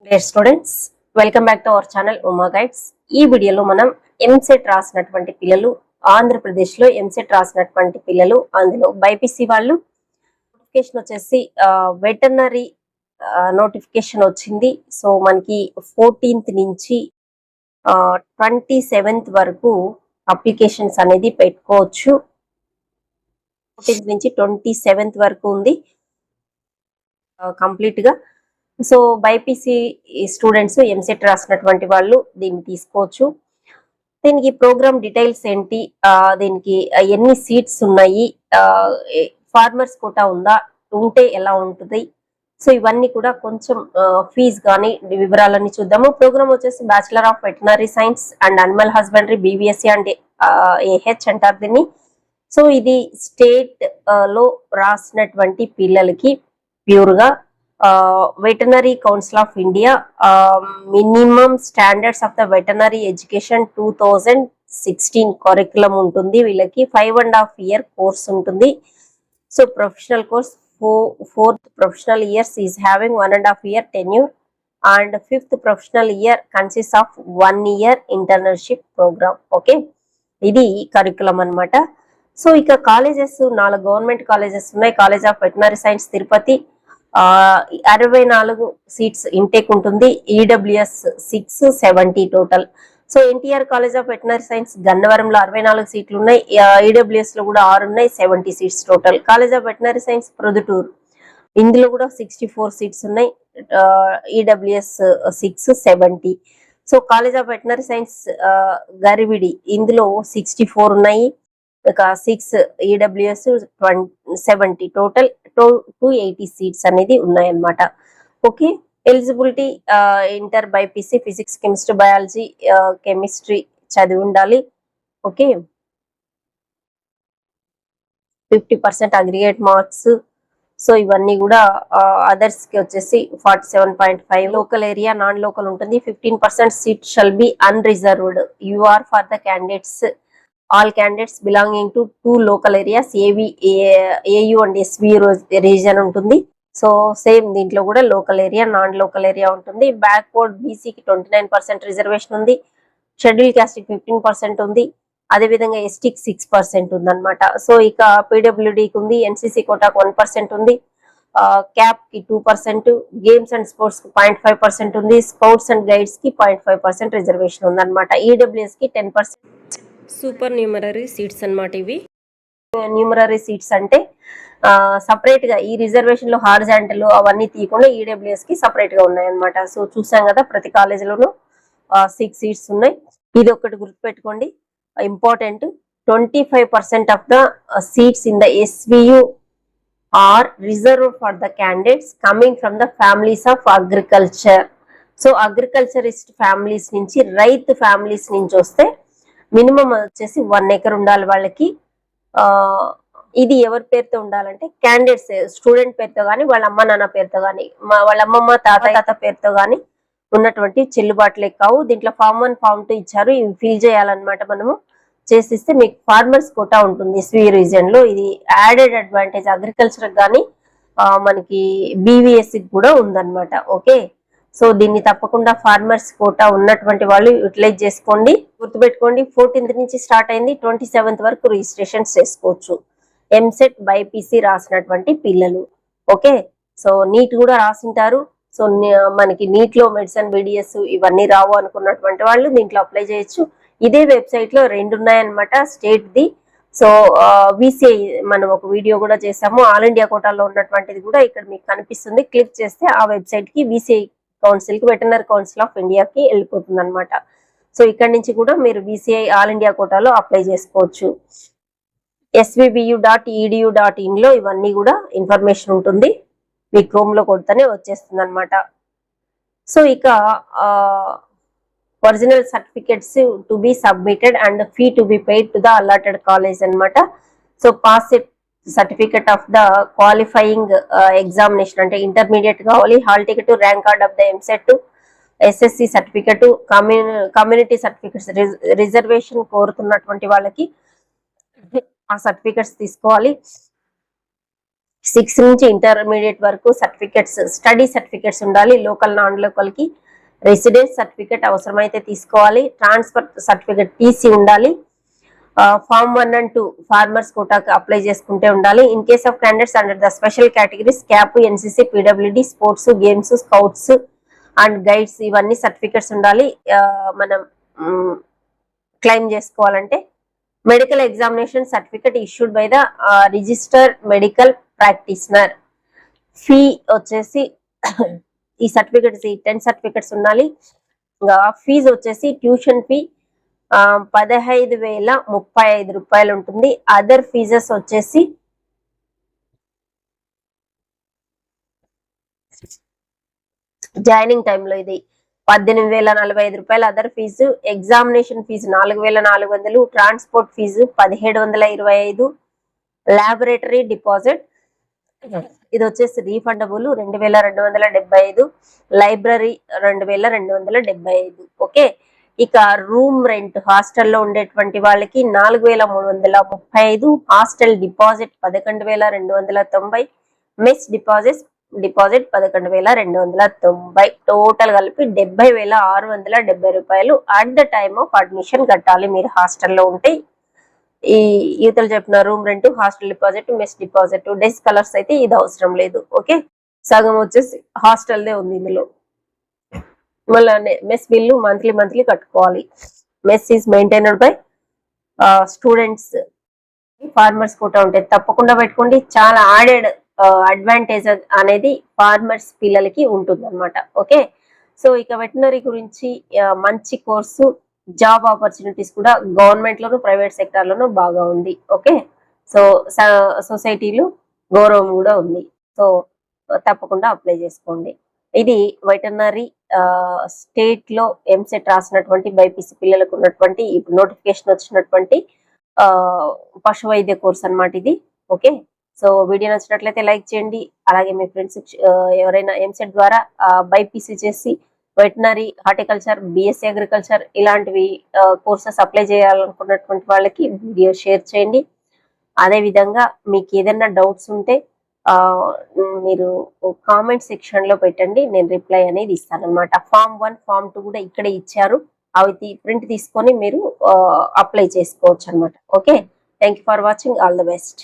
Dear students, welcome back to our channel Uma guides. ఈ వీడియోలో మనం ఎంసెట్ రాసినటువంటి పిల్లలు, ఆంధ్రప్రదేశ్ లో ఎంసెట్ రాసినటువంటి పిల్లలు, అందులో బైపీసీ వాళ్ళు నోటిఫికేషన్ వచ్చేసి వెటర్నరీ నోటిఫికేషన్ వచ్చింది. సో మనకి 14th నుంచి 27th వరకు అప్లికేషన్స్ అనేది పెట్టుకోవచ్చు. 14th నుంచి 27th వరకు ఉంది కంప్లీట్ గా. సో బైపీసీ స్టూడెంట్స్ ఎంసెట్ రాసినటువంటి వాళ్ళు దీన్ని తీసుకోవచ్చు. దీనికి ప్రోగ్రామ్ డీటెయిల్స్ ఏంటి, దీనికి ఎన్ని సీట్స్ ఉన్నాయి, ఫార్మర్స్ కోటా ఉందా, ఉంటే ఎలా ఉంటుంది, సో ఇవన్నీ కూడా కొంచెం ఫీజ్ కానీ వివరాలన్నీ చూద్దాము. ప్రోగ్రామ్ వచ్చేసి bachelor of veterinary science and animal husbandry, BVSc and AH అంటారు దీన్ని. సో ఇది స్టేట్ లో రాసినటువంటి పిల్లలకి ప్యూర్ గా veterinary council of India minimum standards of the veterinary education 2016 curriculum ఉంటుంది. వీళ్ళకి 5.5 year కోర్స్ ఉంటుంది. So professional course 4th professional years is having 1.5 year tenure and 5th professional year consist of 1 year internship programme. Okay, ఇది curriculum అన్నమాట. So ఇక colleges 4 government colleges ఉన్నాయి. College of veterinary science Tirupati 64 seats intake ఉంటుంది. EWS 670 total. So NTR college of veterinary science గన్నవరంలో 64 సీట్లు ఉన్నాయి. EWS లో కూడా 6 ఉన్నాయి, 70 seats total. College of veterinary science Proddatur, ఇందులో కూడా 64 సీట్స్ ఉన్నాయి. EWS 670. So college of veterinary science Garividi, ఇందులో 64 ఉన్నాయి, 6 ఈడబ్ల్యూఎస్ 70 టోటల్ 280 సీట్స్ అనేది ఉన్నాయన్నమాట. Okay, eligibility inter BiPC physics, chemistry, biology, chemistry చదివి ఉండాలి. Okay, 50% aggregate marks. సో ఇవన్నీ కూడా అదర్స్ కి వచ్చేసి 47.5. లోకల్ ఏరియా, నాన్ లోకల్ ఉంటుంది. 15% seat shall be unreserved. U R for the candidates, all candidates belonging to 2 local areas, AU and SV region ఉంటుంది. So same దీంట్లో కూడా local area, non local area ఉంటుంది. Backward బీసీకి 29% reservation ఉంది. Schedule caste కి 15% ఉంది. అదేవిధంగా ఎస్టీకి 6% ఉంది అనమాట. సో ఇక పీడబ్ల్యూడీకి ఉంది, ఎన్సీసీ కోటాకు 1% ఉంది, క్యాప్ కి 2%, గేమ్స్ అండ్ స్పోర్ట్స్ కి 0.5% ఉంది, స్కౌట్స్ అండ్ గైడ్స్ కి 0.5% రిజర్వేషన్ ఉంది అనమాట. ఈడబ్ల్యూఎస్ కి 10% సూపర్ న్యూమరరీ సీట్స్ అన్నమాట. ఇవి న్యూమరరీ సీట్స్ అంటే సపరేట్ గా ఈ రిజర్వేషన్ లో హారిజాంటల్ అవన్నీ తీయకుండా ఈడబ్ల్యూఎస్ కి సపరేట్ గా ఉన్నాయన్నమాట. సో చూసాం కదా, ప్రతి కాలేజీలోనూ 6 సీట్స్ ఉన్నాయి. ఇది ఒకటి గుర్తుపెట్టుకోండి, important. 25% of the seats in the SVU are reserved for the candidates coming from the families of agriculture. So agriculturist families నుంచి, రైతు ఫ్యామిలీస్ నుంచి వస్తే మినిమం వచ్చేసి 1 acre ఉండాలి వాళ్ళకి. ఇది ఎవరి పేరుతో ఉండాలంటే క్యాండిడేట్స్ స్టూడెంట్ పేరుతో కానీ, వాళ్ళ అమ్మ నాన్న పేరుతో కానీ, వాళ్ళ అమ్మమ్మ తాత పేరుతో కానీ ఉన్నటువంటి చెల్లుబాట్లే కావు. దీంట్లో ఫామ్ 1, ఫామ్ 2 ఇచ్చారు, ఇవి ఫిల్ చేయాలన్నమాట. మనము చేసిస్తే మీకు ఫార్మర్స్ కోటా ఉంటుంది ఎస్వి రీజియన్ లో. ఇది యాడెడ్ అడ్వాంటేజ్ అగ్రికల్చర్ కానీ మనకి బీవీఎస్సి కూడా ఉందన్నమాట. ఓకే, సో దీన్ని తప్పకుండా ఫార్మర్స్ కోటా ఉన్నటువంటి వాళ్ళు యూటిలైజ్ చేసుకోండి. గుర్తుపెట్టుకోండి, 14th నుంచి స్టార్ట్ అయింది, 27th వరకు రిజిస్ట్రేషన్ చేసుకోవచ్చు ఎంసెట్ బైపీసీ రాసినటువంటి పిల్లలు. ఓకే, సో నీట్ కూడా రాసింటారు. సో మనకి నీట్ లో మెడిసిన్, బీడిఎస్ ఇవన్నీ రావు అనుకున్నటువంటి వాళ్ళు దీంట్లో అప్లై చేయొచ్చు. ఇదే వెబ్సైట్ లో 2 ఉన్నాయన్నమాట, స్టేట్ ది. సో విసిఐ మనం ఒక వీడియో కూడా చేసాము, ఆల్ ఇండియా కోటాలో ఉన్నటువంటిది కూడా ఇక్కడ మీకు కనిపిస్తుంది. క్లిక్ చేస్తే ఆ వెబ్సైట్ కి విసిఐ కౌన్సిల్ కి, వెటర్నరీ కౌన్సిల్ ఆఫ్ ఇండియాకి వెళ్ళిపోతుంది అనమాట. సో ఇక్కడ నుంచి కూడా మీరు బీసీఐ ఆల్ ఇండియా కోటాలో అప్లై చేసుకోవచ్చు. svbu.edu.in లో ఇవన్నీ కూడా ఇన్ఫర్మేషన్ ఉంటుంది. మీ క్రోమ్ లో కొడితేనే వచ్చేస్తుంది అనమాట. సో ఇక original certificates to be submitted and fee to be paid to the allotted college అనమాట. So pass certificate of the qualifying examination అంటే ఇంటర్మీడియట్ కావాలి, hall ticket, rank card of the EAMCET, SSC certificate, community certificates. Reservation కోరుతున్నటువంటి వాళ్ళకి ఆ certificates తీసుకోవాలి. 6 నుంచి intermediate వరకు certificates, study certificates ఉండాలి. లోకల్ నాన్ లోకల్ కి రెసిడెన్స్ సర్టిఫికెట్ అవసరమైతే తీసుకోవాలి. ట్రాన్స్ఫర్ సర్టిఫికెట్ టీసీ ఉండాలి. ఫార్మ్ 1 and 2 ఫార్మర్స్ కోటాకి అప్లై చేసుకుంటే ఉండాలి. In case of candidates under the special categories cap, NCC, PWD, sports, games, scouts and guides ఇవన్నీ certificates ఉండాలి. మనం క్లెయిమ్ చేసుకోవాలంటే medical examination certificate issued by the registered medical practitioner. Fee వచ్చేసి ఈ certificates 10 certificates ఉండాలి. Fee వచ్చేసి tuition fee 15,035 రూపాయలు ఉంటుంది. అదర్ ఫీజెస్ వచ్చేసి జాయినింగ్ టైంలో ఇది 18,045 రూపాయలు other fees. Examination fees 4,400. Transport fees 1,725. Laboratory deposit ఇది వచ్చేసి రీఫండబుల్ 2,275. లైబ్రరీ 2,275. ఓకే. ఇక రూమ్ రెంట్ హాస్టల్లో ఉండేటువంటి వాళ్ళకి 4,335. Hostel deposit 11,290. Mess deposit 11,290. Total కలిపి 70,670 రూపాయలు at the time of admission కట్టాలి మీరు హాస్టల్లో ఉంటే. ఈ యూతలు చెప్పిన room rent, hostel deposit, mess deposit, day scholars అయితే ఇది అవసరం లేదు. ఓకే. సగం వచ్చేసి హాస్టల్దే ఉంది ఇందులో. మళ్ళీ మెస్ బిల్లు మంత్లీ కట్టుకోవాలి. Mess is maintained by students. Farmers quota ఉంటాయి, తప్పకుండా పెట్టుకోండి. చాలా ఆడెడ్ అడ్వాంటేజ్ అనేది ఫార్మర్స్ పిల్లలకి ఉంటుంది అనమాట. ఓకే. సో ఇక వెటనరీ గురించి మంచి కోర్సు, జాబ్ ఆపర్చునిటీస్ కూడా గవర్నమెంట్ లోను ప్రైవేట్ సెక్టార్ లోను బాగా ఉంది. ఓకే. సో సొసైటీలు గౌరవం కూడా ఉంది. సో తప్పకుండా అప్లై చేసుకోండి. ఇది వెటర్నరీ స్టేట్ లో ఎంసెట్ రాసినటువంటి బైపీసీ పిల్లలకు ఉన్నటువంటి ఇప్పుడు నోటిఫికేషన్ వచ్చినటువంటి పశు వైద్య కోర్స్ అన్నమాట ఇది. ఓకే. సో వీడియో నచ్చినట్లయితే లైక్ చేయండి. అలాగే మీ ఫ్రెండ్స్ ఎవరైనా ఎంసెట్ ద్వారా బైపీసీ చేసి వెటనరీ, హార్టికల్చర్, బిఎస్సీ అగ్రికల్చర్ ఇలాంటివి కోర్సెస్ అప్లై చేయాలనుకున్నటువంటి వాళ్ళకి వీడియో షేర్ చేయండి. అదే విధంగా మీకు ఏదైనా డౌట్స్ ఉంటే మీరు కామెంట్ సెక్షన్ లో పెట్టండి, నేను రిప్లై అనేది ఇస్తాను అనమాట. ఫామ్ 1, ఫామ్ 2 కూడా ఇక్కడే ఇచ్చారు, అవి ప్రింట్ తీసుకొని మీరు అప్లై చేసుకోవచ్చు అనమాట. Okay. Thank you for watching. All the best.